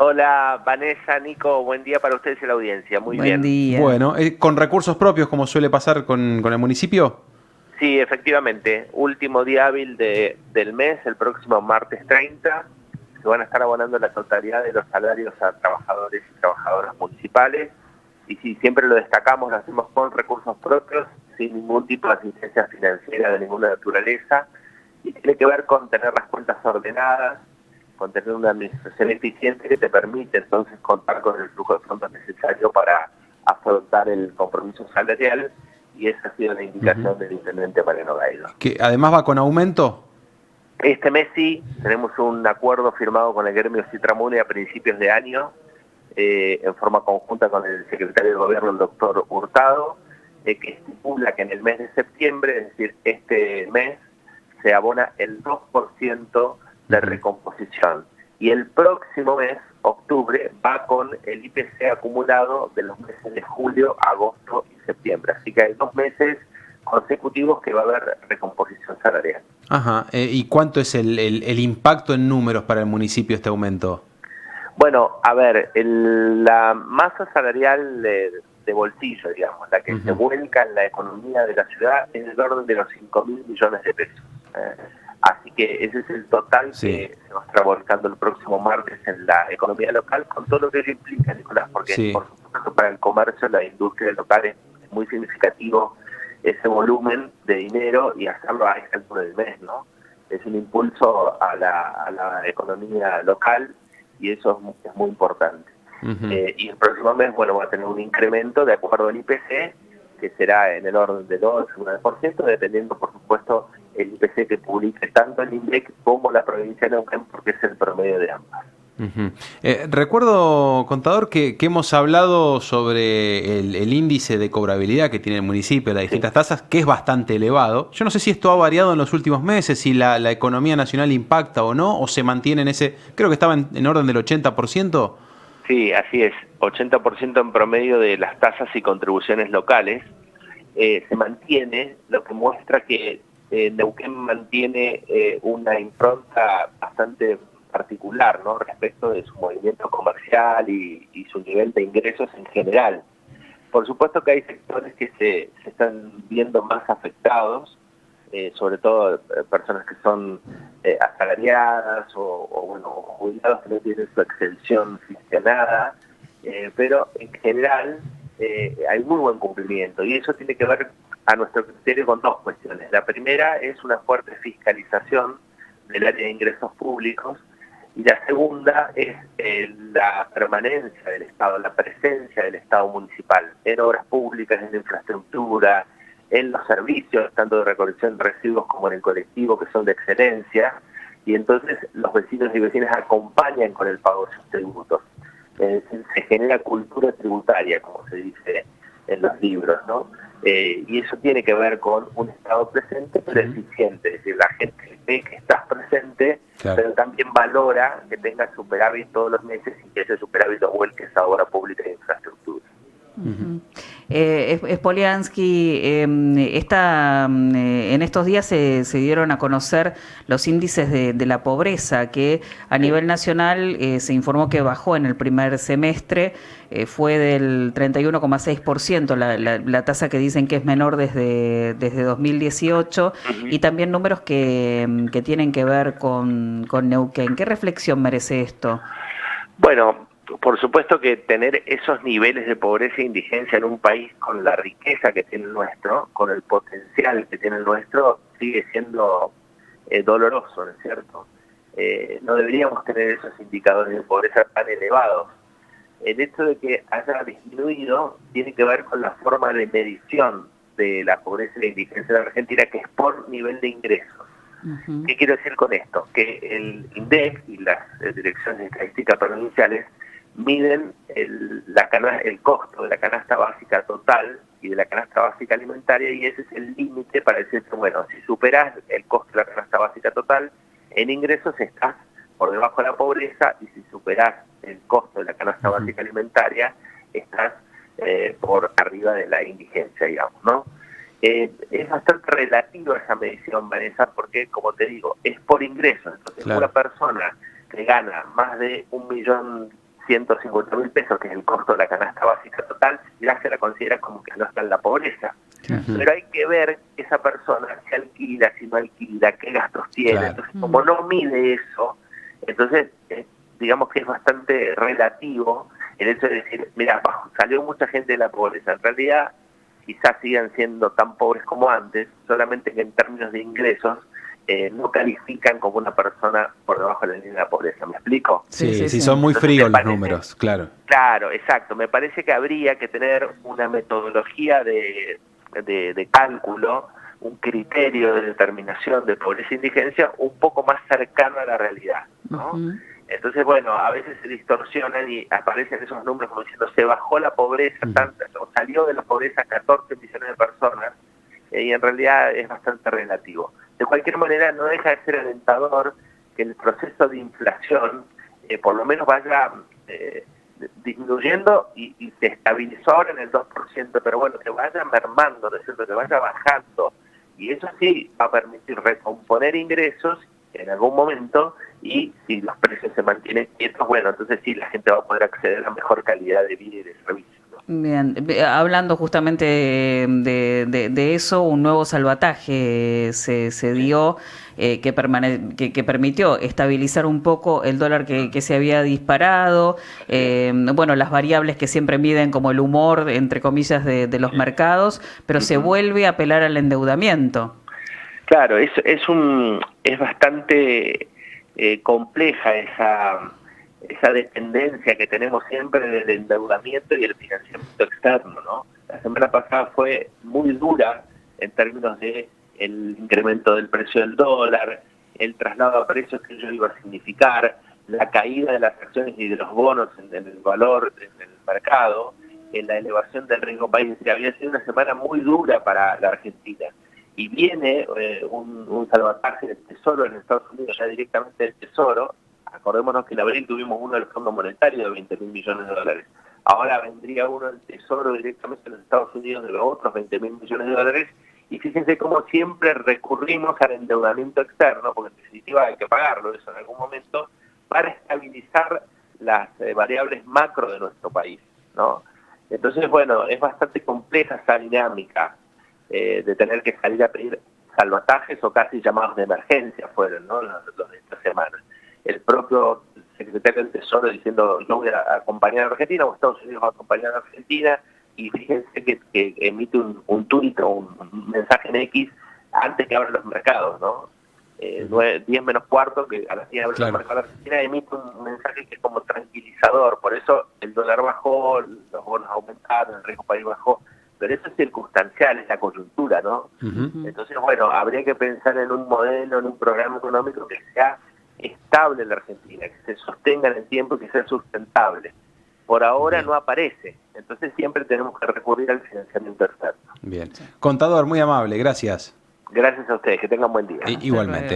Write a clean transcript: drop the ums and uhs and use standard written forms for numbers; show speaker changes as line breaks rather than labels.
Hola, Vanessa, Nico, buen día para ustedes y la audiencia. Muy
Buen
bien.
día.
Bueno, ¿con recursos propios como suele pasar con el municipio?
Sí, efectivamente, último día hábil del mes, el próximo martes 30, se van a estar abonando la totalidad de los salarios a trabajadores y trabajadoras municipales. Y sí, siempre lo destacamos, lo hacemos con recursos propios, sin ningún tipo de asistencia financiera de ninguna naturaleza. Y tiene que ver con tener las cuentas ordenadas, con tener una administración eficiente que te permite entonces contar con el flujo de fondos necesario para afrontar el compromiso salarial, y esa ha sido la
Ujú.
indicación del intendente Mariano Gaido.
Que además va con aumento.
Este mes sí, tenemos un acuerdo firmado con el gremio Citramune a principios de año, en forma conjunta con el secretario de Gobierno, el doctor Hurtado, que estipula que en el mes de septiembre, es decir, este mes, se abona el 2% de
Ujú.
recomposición. Y el próximo mes, octubre, va con el IPC acumulado de los meses de julio, agosto y septiembre. Así que hay 2 meses consecutivos que va a haber recomposición salarial.
Ajá. ¿Y cuánto es el impacto en números para el municipio este aumento?
Bueno, a ver, la masa salarial de bolsillo, digamos, la que se
Ujú.
vuelca en la economía de la ciudad, es del orden de los 5.000 millones de pesos. Eh, Así que ese es el total
Sí,
que se va a estar volcando el próximo martes en la economía local, con todo lo que ello implica, Nicolás, porque
sí.
por supuesto que para el comercio, la industria local es muy significativo ese volumen de dinero y hacerlo a esta altura del mes, ¿no? Es un impulso a la economía local, y eso es muy importante.
Ujú.
Y el próximo mes, bueno, va a tener un incremento de acuerdo al IPC, que será en el orden de 2 o 9%, dependiendo, por supuesto, el IPC que publique tanto el INDEC como la provincia de Neuquén, porque es el promedio de ambas.
Ujú. Recuerdo, contador, que hemos hablado sobre el índice de cobrabilidad que tiene el municipio, las
Sí.
distintas tasas, que es bastante elevado. Yo no sé si esto ha variado en los últimos meses, si la economía nacional impacta o no, o se mantiene en ese, creo que estaba en orden del 80%.
Sí, así es, 80% en promedio de las tasas y contribuciones locales se mantiene, lo que muestra que Neuquén mantiene una impronta bastante particular, ¿no?, respecto de su movimiento comercial y su nivel de ingresos en general. Por supuesto que hay sectores que se están viendo más afectados, sobre todo personas que son asalariadas o, bueno, jubilados que no tienen su exención gestionada, pero en general hay muy buen cumplimiento, y eso tiene que ver, a nuestro criterio, con dos cuestiones. La primera es una fuerte fiscalización del área de ingresos públicos, y la segunda es la permanencia del Estado, la presencia del Estado municipal en obras públicas, en infraestructura, en los servicios, tanto de recolección de residuos como en el colectivo, que son de excelencia, y entonces los vecinos y vecinas acompañan con el pago de sus tributos. Se genera cultura tributaria, como se dice en los libros, ¿no? Y eso tiene que ver con un Estado presente pero
Ujú.
eficiente, es decir, la gente ve que estás presente,
Claro.
pero también valora que tengas superávit todos los meses y que ese superávit lo vuelques a obra pública e infraestructura.
Ujú.
Ujú. Spoliansky, en estos días se dieron a conocer los índices de la pobreza, que a
Sí.
nivel nacional se informó que bajó en el primer semestre, fue del 31,6%, la tasa que dicen que es menor desde 2018,
Ujú.
y también números que tienen que ver con Neuquén. ¿Qué reflexión merece esto?
Bueno, por supuesto que tener esos niveles de pobreza e indigencia en un país con la riqueza que tiene el nuestro, con el potencial que tiene el nuestro, sigue siendo doloroso, ¿no es cierto? No deberíamos tener esos indicadores de pobreza tan elevados. El hecho de que haya disminuido tiene que ver con la forma de medición de la pobreza y la indigencia en la Argentina, que es por nivel de ingresos.
Ujú.
¿Qué quiero decir con esto? Que el INDEC y las direcciones de estadística provinciales miden el costo de la canasta básica total y de la canasta básica alimentaria, y ese es el límite para decir que, bueno, si superás el costo de la canasta básica total, en ingresos estás por debajo de la pobreza, y si superás el costo de la canasta
Ujú.
básica alimentaria, estás por arriba de la indigencia, digamos, ¿no? Es bastante relativo esa medición, Vanessa, porque, como te digo, es por ingresos. Entonces, una
Claro.
persona que gana más de 1,4 150.000 pesos, que es el costo de la canasta básica total, ya se la considera como que no está en la pobreza. Pero hay que ver esa persona si alquila, si no alquila, qué gastos tiene.
Claro.
Entonces, como no mide eso, entonces digamos que es bastante relativo el hecho de decir, mira, salió mucha gente de la pobreza. En realidad, quizás sigan siendo tan pobres como antes, solamente que en términos de ingresos no califican como una persona por debajo de la línea de la pobreza. ¿Me explico?
Sí, son muy fríos los números, claro.
Claro, exacto. Me parece que habría que tener una metodología de cálculo, un criterio de determinación de pobreza e indigencia un poco más cercano a la realidad, ¿no? Entonces, bueno, a veces se distorsionan y aparecen esos números como diciendo se bajó la pobreza, o salió de la pobreza 14 millones de personas, y en realidad es bastante relativo. De cualquier manera, no deja de ser alentador que el proceso de inflación por lo menos vaya disminuyendo y se estabilizó ahora en el 2%, pero bueno, que vaya mermando, ¿no es cierto?, que vaya bajando. Y eso sí va a permitir recomponer ingresos en algún momento, y si los precios se mantienen quietos, bueno, entonces sí, la gente va a poder acceder a mejor calidad de vida y de servicios.
Bien, hablando justamente de eso, un nuevo salvataje se dio que permitió estabilizar un poco el dólar que se había disparado, bueno, las variables que siempre miden como el humor, entre comillas, de los mercados, pero se vuelve a apelar al endeudamiento.
Claro, es bastante compleja esa dependencia que tenemos siempre del endeudamiento y el financiamiento externo, ¿no? La semana pasada fue muy dura en términos de el incremento del precio del dólar, el traslado a precios que ello iba a significar, la caída de las acciones y de los bonos en el valor en el mercado, la elevación del riesgo país. Había sido una semana muy dura para la Argentina. Y viene un salvataje del Tesoro en Estados Unidos, ya directamente del Tesoro. Acordémonos que en abril tuvimos uno del Fondo Monetario de 20.000 millones de dólares. Ahora vendría uno del Tesoro directamente en los Estados Unidos de los otros 20.000 millones de dólares. Y fíjense cómo siempre recurrimos al endeudamiento externo, porque en definitiva hay que pagarlo eso en algún momento, para estabilizar las variables macro de nuestro país, ¿no? Entonces, bueno, es bastante compleja esa dinámica de tener que salir a pedir salvatajes o casi llamados de emergencia fueron, ¿no?, los de esta semana. El propio secretario del Tesoro diciendo yo voy a acompañar a Argentina, o Estados Unidos va a acompañar a Argentina, y fíjense que emite un tuit o un mensaje en X antes que abran los mercados, ¿no? 10 menos cuarto, que a las 10 abren los mercados de Argentina, emite un mensaje que es como tranquilizador. Por eso el dólar bajó, los bonos aumentaron, el riesgo país bajó. Pero eso es circunstancial, es la coyuntura, ¿no? Entonces, bueno, habría que pensar en un modelo, en un programa económico que sea estable en la Argentina, que se sostenga en el tiempo y que sea sustentable. Por ahora no aparece, entonces siempre tenemos que recurrir al financiamiento externo.
Bien. Contador, muy amable, gracias.
Gracias a ustedes, que tengan buen día.
Igualmente.